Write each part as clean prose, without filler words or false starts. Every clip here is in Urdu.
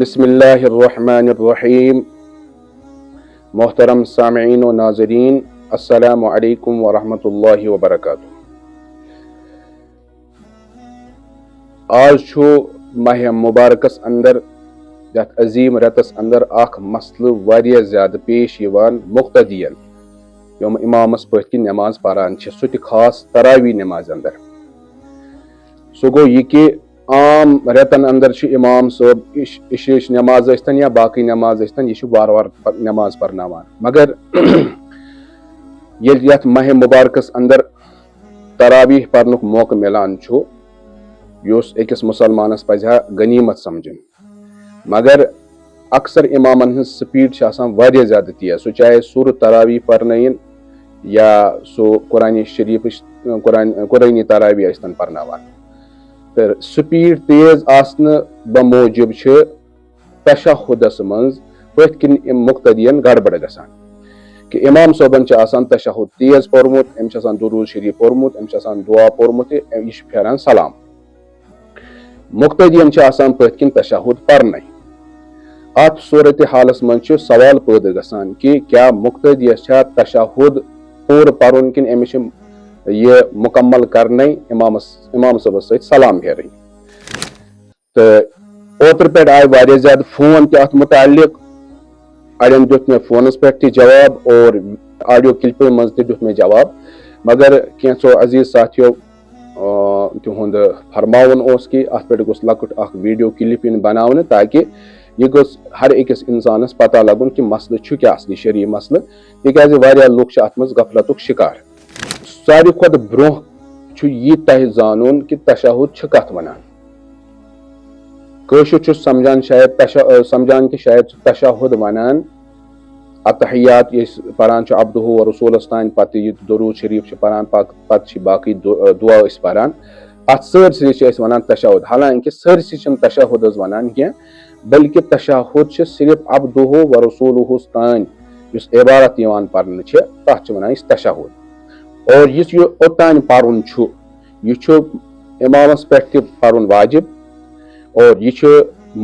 بسم اللہ الرحمن الرحیم. محترم سامعین و ناظرین، السلام علیکم ورحمۃ اللہ وبرکاتہ. آج ماہ مبارکس اندر یتھ عظیم رتس اندر اخ مسئلہ واریاہ زیادہ پیش یوان مقتدین یوم امامس پتھ کن نماز پران سہ تہ خاص تراویح نماز اندر. سہ گو یہ کہ عام رتن اندر امام صاحب عشاء نماز ٲسۍتن یا باقی نماز ٲسۍتن یہ وار وار نماز پرناوان، مگر ییٚلہِ یتھ ماہ مبارکس اندر تراویح پرنُک موقع ملان یُس أکِس مُسلمانس پزِ ہا غنیمت سمجھن، مگر اکثر امامن ہٕنٛز سپیڈ چھِ آسان واریاہ زیادٕ تیز. سُہ چاہے سورہ تراویح پرنٲیِن یا سُہ قرآنِ شریفٕچ قرآنی تراویح ٲسۍتن پرناوان. تہٕ سپیڈ تیز آسنہٕ بموٗجوٗب چھِ تشہُدس منٛز پٔتھۍ کِنۍ مقتدین گڑبڑ گژھان کہ امام صٲبن چھُ آسان تشہُد تیز پوٚرمُت، أمِس چھُ آسان دروٗد شریف پوٚرمُت، أمِس چھُ آسان دعا پوٚرمُت تہٕ یہِ چھُ پھیران سلام. مقتدین چھُ آسان پٔتھۍ کِنۍ تشہُد پرنے. اتھ صوٗرتِ حالس منٛز چھُ سوال پٲدٕ گژھان کہ کیٛاہ مقتدیس چھا تشہُد پوٗرٕ پرُن کِنہٕ أمِس چھِ یہ مکمل کرنے امام صٲبس سۭتۍ سلام پھیرٕنۍ. تہٕ اوترٕ پٮ۪ٹھ آیہِ واریاہ زیادٕ فون تہِ اتھ متعلق. اڑٮ۪ن دیُت مےٚ فونس پٮ۪ٹھ تہِ جواب اور آڈیو کلپہِ منٛز تہِ دیُت مےٚ جواب، مگر کینٛژو عزیز ساتھیو تِہُنٛد فرماوُن اوس کہ اتھ پٮ۪ٹھ گوٚژھ لۄکُٹ اکھ ویڈیو کلپ یِن بناونہٕ تاکہ یہ گوٚژھ ہر أکِس انسانس پتہ لگُن کہ مسلہٕ چھُ کیٛاہ اصلی شرعی مسلہٕ، تِکیٛازِ واریاہ لُکھ چھِ اتھ منٛز غفلتُک شکار. ساروی کھۄتہٕ برونٛہہ چھُ یہِ تۄہہِ زانُن کہ تشہُد چھِ کتھ ونان. کٲشُر چھُ سمجھان کہ شاید چھُ تشہُد ونان اتحیات یہِ پران چھُ عبدہ و رسولس تانۍ، پتہٕ یہِ دروٗد شریف چھِ پران، پتہٕ چھِ باقی دعا أسۍ پران، اتھ سٲرسٕے چھِ أسۍ ونان تشہُد. حالانکہ سٲرسٕے چھِنہٕ تشہُد حظ ونان کینٛہہ، بلکہ تشہُد چھِ صرف عبدہ و رسولہس تانۍ یُس عبارت یِوان پرنہٕ چھِ تتھ چھِ ونان أسۍ تشہُد. اور یُس یہِ اوٚتانۍ پرُن چھُ یہِ چھُ امامس پٮ۪ٹھ تہِ پرُن واجب، اور یہِ چھُ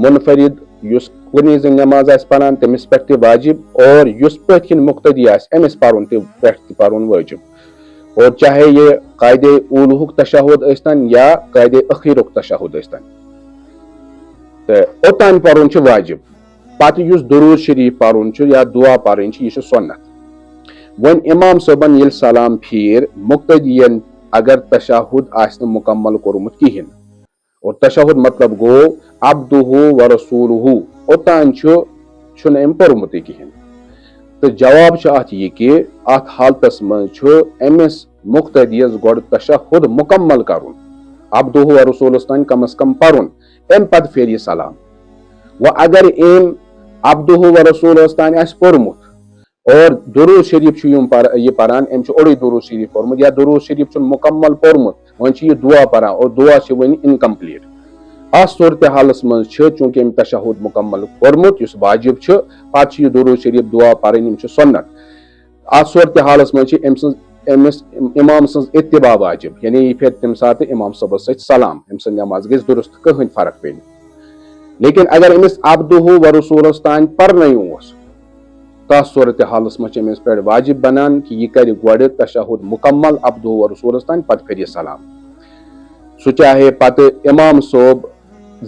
منفرد یُس کُنی زٔنۍ نماز آسہِ پران تٔمِس پٮ۪ٹھ تہِ واجب، اور یُس پٔتھۍ کِنۍ مقتدی آسہِ أمِس پرُن تہِ پٮ۪ٹھ تہِ پرُن واجب. اور چاہے یہِ قاعدے اوٗلہُک تشہُد ٲسۍتن یا قاعدے ٲخیٖرُک تشہُد ٲسۍتن، تہٕ اوٚتانۍ پرُن چھُ واجب. پتہٕ یُس دروٗد شریف پرُن چھُ یا دعا پرٕنۍ چھِ یہِ چھُ سُنت. وۄنۍ امام صٲبن ییٚلہِ سلام پھیٖر مقتدین اگر تشہُد آسہِ نہٕ مکمل کوٚرمُت کہیٖنۍ، اور تشہُد مطلب گوٚو عبدہ و رسولہ، اوٚتانۍ چھُنہٕ أمۍ پوٚرمُتٕے کہیٖنۍ. تہٕ جواب چھُ اتھ یہِ کہ اتھ حالتس منٛز چھُ أمِس مقتدیس گۄڈٕ تشہُد مکمل کرُن، عبدہ و رسولس تانۍ کم از کم پرُن، امہِ پتہٕ پھیرِ یہِ سلام. وۄنۍ اگر أمۍ عبدہ و رسولس تانۍ آسہِ پوٚرمُت اور دروٗد شریف چھُ یہِ پران، أمۍ چھُ اوٚڑُے دروٗد شریف پوٚرمُت یا دروٗد شریف چھُنہٕ مکمل پوٚرمُت، وۄنۍ چھُ یہِ دعا پران اور دعا چھِ وۄنۍ انکمپلیٖٹ. اتھ صوٗرتِ حالس منٛز چھِ چوٗنٛکہِ أمۍ تشہُد مکمل کوٚرمُت یُس واجب چھُ، پتہٕ چھُ یہِ دروٗد شریف دعا پرٕنۍ، یِم چھِ سُنت. اتھ صوٗرتِ حالس منٛز چھِ أمِس امام سٕنٛز اتباع واجب، یعنی یہِ پھیرِ تمہِ ساتہٕ امام صٲبس سۭتۍ سلام، أمۍ سٕنٛز نماز گژھِ درست، کٕہٕنۍ فرق پیٚیہِ نہٕ. لیکن اگر أمِس عبدہ و رسولس تانۍ پرنے اوس، تتھ صوٗرتِ حالس منٛز چھِ أمِس پٮ۪ٹھ واجب بنان کہ یہِ کرِ گۄڈٕ تشہُد مکمل عبدہ و رسولس تانۍ، پتہٕ پھیرِ یہِ سلام. سُہ چاہے پتہٕ امام صٲب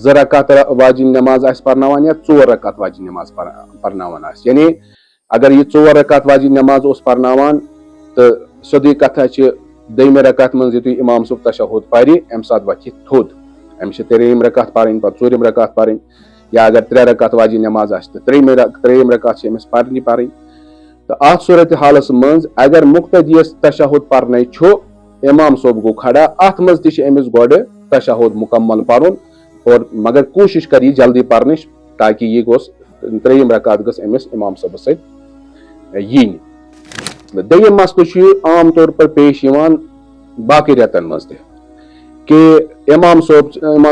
2 رکعت واجِنۍ نماز آسہِ پرناوان یا 4 رکعت واجِنۍ نماز پرناوان آسہِ. یعنی اگر یہِ 4 رکعت واجِنۍ نماز اوس پرناوان تہٕ سیٚودُے کتھا چھِ دوٚیمہِ رکعت منٛز یُتھُے امام صٲب تشہُد پرِ امہِ ساتہٕ وتھِ یہِ تھوٚد، أمِس چھِ 3رِم رکعت پرٕنۍ، پتہٕ 4رِم رکعت پرٕنۍ، یا اگر 3 رکعت واجِنۍ نماز آسہِ تہٕ 3رِم رکعت چھِ أمِس پرنی. تہٕ اتھ صوٗرتِ حالس منٛز اگر مقتدیس تشہُد پرنے چھُ، امام صٲب گوٚو کھڑا، اتھ منٛز تہِ چھِ أمِس گۄڈٕ تشہُد مکمل پرُن، اور مگر کوٗشش کرِ یہِ جلدی پرنٕچ تاکہ یہِ گوٚژھ 3رِم رکعت گٔژھ أمِس امام صٲبس سۭتۍ یِنۍ. دوٚیِم مسلہٕ چھُ عام طور پر پیش یِوان باقٕے رٮ۪تن منٛز تہِ کہ امام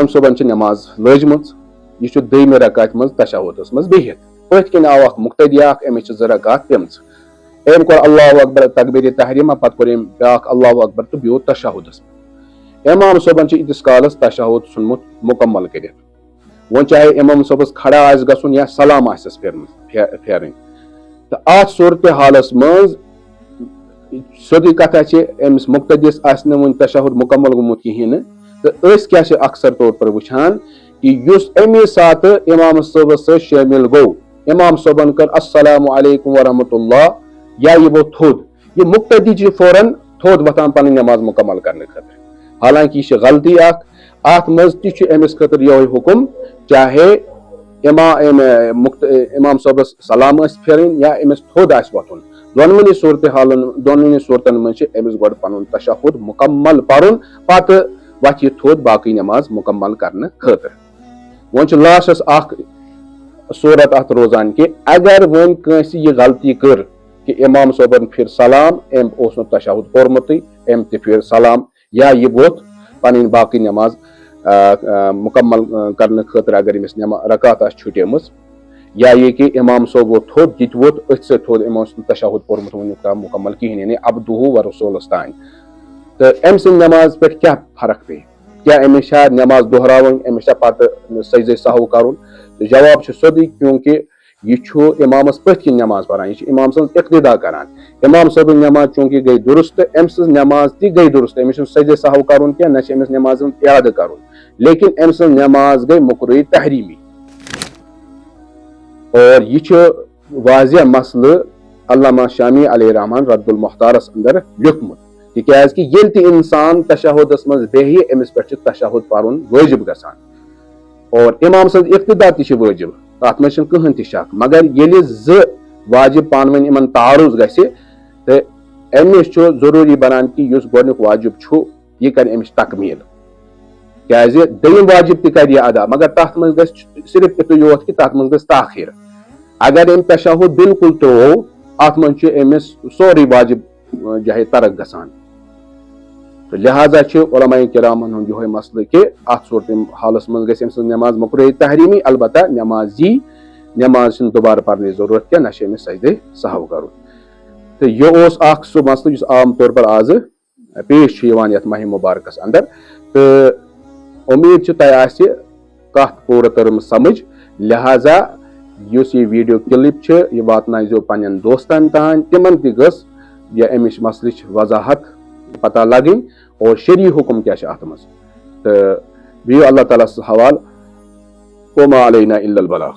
صٲبن چھِ نماز لٲجمٕژ، یہِ چھُ دوٚیمہِ رکعتہِ منٛز تشہُدس منٛز بِہِتھ، پٔتھۍ کِنۍ آو اکھ مقتدی اکھ، أمِس چھِ 2 رکعت پٮ۪مژٕ، أمۍ کوٚر اللہ اکبر تکبیرِ تحریٖمہ، پتہٕ کوٚر أمۍ بیاکھ اللہ اکبر تہٕ بیوٗٹھ تشہُدس منٛز. امام صٲبن چھُ ییٖتِس کالس تشہُد ژھُنمُت مکمل کٔرِتھ، وہ چاہے امام صبس کھڑا آس گژھن یا سلام آسس پھیرن تو ات صورت حالس مز سیودی کتھا امس مقتدیس آس ون تشہد مکمل گومت کہین تو کیا اکثر طور پر وچھان کہ اس امی سات امام صبس ست شامل گو امام صبن کر السلام علیکم ورحمۃ اللہ یا یہ وہ تھود یہ مقتدی فوراً تھود وتان پن نماز مکمل کرنے خاطر حالانکہ یہ غلطی ات مز تمس خاطر یہ حکم چاہے امام صبس سلام پھرن یا امس تھود وتھن دونونی صورتن مز امس گۄڈٕ پنن تشہد مکمل پرن پتہ وتھ یہ تھود باقی نماز مکمل کرنے خاطر ون لاسٹس اخ صورت ات روزان کہ اگر ون کنس یہ غلطی کر کہ امام صبن پھر سلام ام اس تشہد پورمت ام تہ پھر سلام یا یہ ووت پن باقی نماز مکمل کرنے خاطر اگر امس رکعت چھٹیم یا یہ کہ امام صوب ووت تھود یہ ووت اتھ سے تھود امام تشہد پورمت ونیک مکمل کہین یعنی عبدہ و رسولس تان تو ام سن نماز پہ کیا فرق پی کیا امس نماز دہراون امس پتہ سجدہ سہو کرن تو جواب سیودی کیونکہ یہ امامس پتھ کن نماز پران یہ امام سن اقتدا کران امام صبن نماز چونکہ گئی درست ام سن نماز تہ گئی درست امس سجدہ سہو کرن کی نہ امس نماز اعادہ کرن لیکن ام سن نماز گئی مکروہ تحریمی اور یہ واضح مسئلہ علامہ شامی علیہ رحمان رد المختارس اندر لکھمت تکیاز کہ یل تہ انسان تشہدس مز بیہہِ امس پہ تشہد پرن واجب گژھان اور امام سن اقتدا تہ واجب تات مز کہین تہ شک مگر یل ز واجب پان ون ان تعارض گژھِ تو امس ضروری بنان کہ اس گۄڈنیُک واجب یہ کر امس تکمیل کیازِ دوٚیِم واجب تہ کر یہ ادا مگر تات مز گژھِ صرف اتو یوت کہ تات مز گژھِ تاخیر اگر ام تشہد بالکل ترٛوو ات مز امس سورُے واجب جاہے ترک گژھان تو لہذا علماء کرامن ہند یہ مسئلہ کہ ات صورت حالس مز گژھِ ام سن نماز مکروہ تحریمی البتہ نماز دوبارہ پرنے ضرورت کیا نہ امس سجدہ سہو کرن تو یہ اس اخ سہ مسئلہ جس عام طور پر آز پیش یت ماہ مبارکس اندر تو امید تہ آسہ کت پورٕ ترم سمجھ لہذا اس یہ ویڈیو کلپ یہ واتنائزو پنن دوستن تان تمن تہ گژھ یہ امس مسئلہ وضاحت پتہ لگن اور شرعی حکم کیا ات مز تو بیو اللہ تعالیٰ حوال وما علینا الا البلاغ.